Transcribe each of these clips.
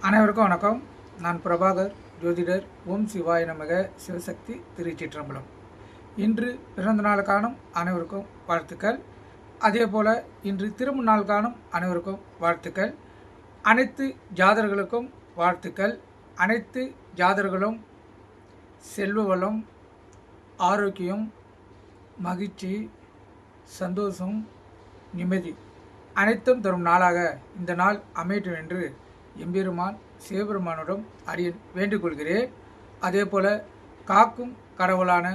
அனைவருக்கும் வணக்கம். நான் பிரபாகர், ஜோதிடர். ஓம் சிவாய நமக. சிவசக்தி திருச்சிற்றம்பலம். இன்று பிறந்த நாள் காணும் அனைவருக்கும் வாழ்த்துக்கள். அதே போல் இன்று திருமண நாள் காணும் அனைவருக்கும் வாழ்த்துக்கள். அனைத்து ஜாதகர்களுக்கும் வாழ்த்துக்கள். அனைத்து ஜாதகர்களும் செல்வ வளம், ஆரோக்கியம், மகிழ்ச்சி, சந்தோஷம், நிம்மதி அனைத்தும் தரும் நாளாக இந்த நாள் அமையட்டும் என்று எம்பெருமான் சிவபெருமானிடம் அடியேன் வேண்டிக் கொள்கிறேன். அதே போல் காக்கும் கடவுளான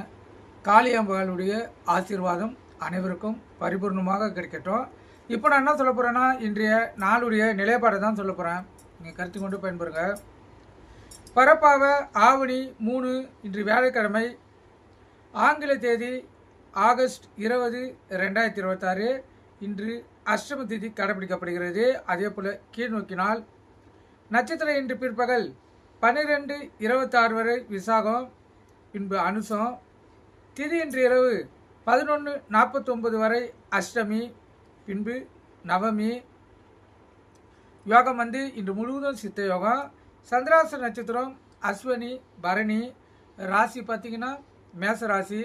காளியம்பாளுடைய ஆசீர்வாதம் அனைவருக்கும் பரிபூர்ணமாக கிடைக்கட்டும். இப்போ நான் என்ன சொல்ல போகிறேன்னா, இன்றைய நாளுடைய நிலைப்பாடை தான் சொல்ல போகிறேன். நீங்கள் கருத்து கொண்டு பயன்பெறுங்க. பரப்பாக ஆவணி 3 இன்று வியாழக்கிழமை, ஆங்கில தேதி ஆகஸ்ட் 20, 2026. இன்று அஷ்டம திதி கடைபிடிக்கப்படுகிறது. அதே போல் கீழ் நோக்கினால் நட்சத்திரம் இன்று பிற்பகல் 12:26 வரை விசாகம், பின்பு அனுசம். திதி இன்று இரவு 11:49 வரை அஷ்டமி, பின்பு நவமி. யோகம் இன்று முழுவதும் சித்த யோகம். சந்திராச நட்சத்திரம் அஸ்வினி, பரணி. ராசி பார்த்திங்கன்னா மேச ராசி.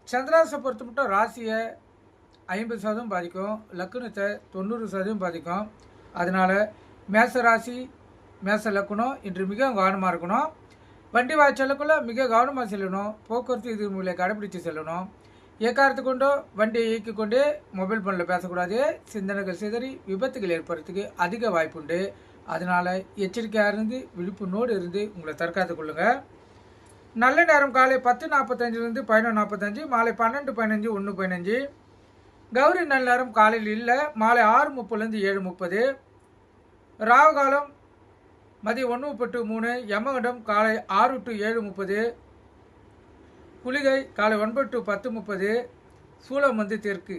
சந்திராசை பொறுத்த மட்டும் ராசியை 50% பாதிக்கும், லக்குனத்தை 90% பாதிக்கும். அதனால் மேச ராசி, மேச லக்குனம் இன்று மிக கவனமாக இருக்கணும். வண்டி வாய்ச்சலுக்குள்ளே மிக கவனமாக செல்லணும். போக்குவரத்து விதிமுறைகளை கடைபிடித்து செல்லணும். எக்காரத்து கொண்டோ வண்டியை இயக்கி கொண்டே மொபைல் ஃபோனில் பேசக்கூடாது. சிந்தனைகள் சிதறி விபத்துகள் ஏற்படுறதுக்கு அதிக வாய்ப்புண்டு. அதனால் எச்சரிக்கையாக இருந்து விழிப்புணோடு இருந்து உங்களை தற்காத்து கொள்ளுங்கள். நல்ல நேரம் காலை 10:45 11:45, மாலை 12:15 1:15. கௌரி நல்ல நேரம் காலையில் இல்லை, மாலை 6:30 7:30. ராகு காலம் மதியம் 1:30 3. யமகண்டம் காலை 6 to 7:30. குளிகை காலை 9 to 10:30. சூலம் தெற்கு.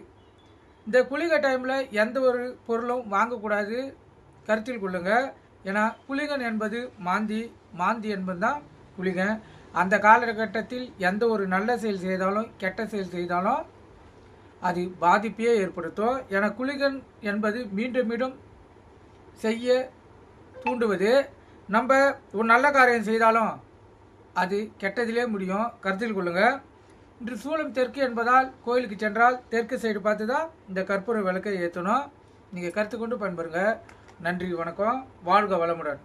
இந்த குளிகை டைமில் எந்த ஒரு பொருளும் வாங்கக்கூடாது, கருத்தில் கொள்ளுங்க. ஏன்னா குளிகன் என்பது மாந்தி, மாந்தி என்பது தான் குளிகன். அந்த காலகட்டத்தில் எந்த ஒரு நல்ல செயல் செய்தாலும் கெட்ட செயல் செய்தாலும் அது பாதிப்பையே ஏற்படுத்தும். ஏன்னா குளிகன் என்பது மீண்டும் மீண்டும் செய்ய தூண்டுவது. நம்ம ஒரு நல்ல காரியம் செய்தாலும் அது கெட்டதிலே முடியும், கருத்தில் கொள்ளுங்கள். இன்று சூலம் தெற்கு என்பதால் கோயிலுக்கு சென்றால் தெற்கு சைடு பார்த்து தான் இந்த கற்பூர விளக்கை ஏற்றணும். நீங்கள் கருத்து கொண்டு பயன்பெறுங்க. நன்றி, வணக்கம். வாழ்க வளமுடன்.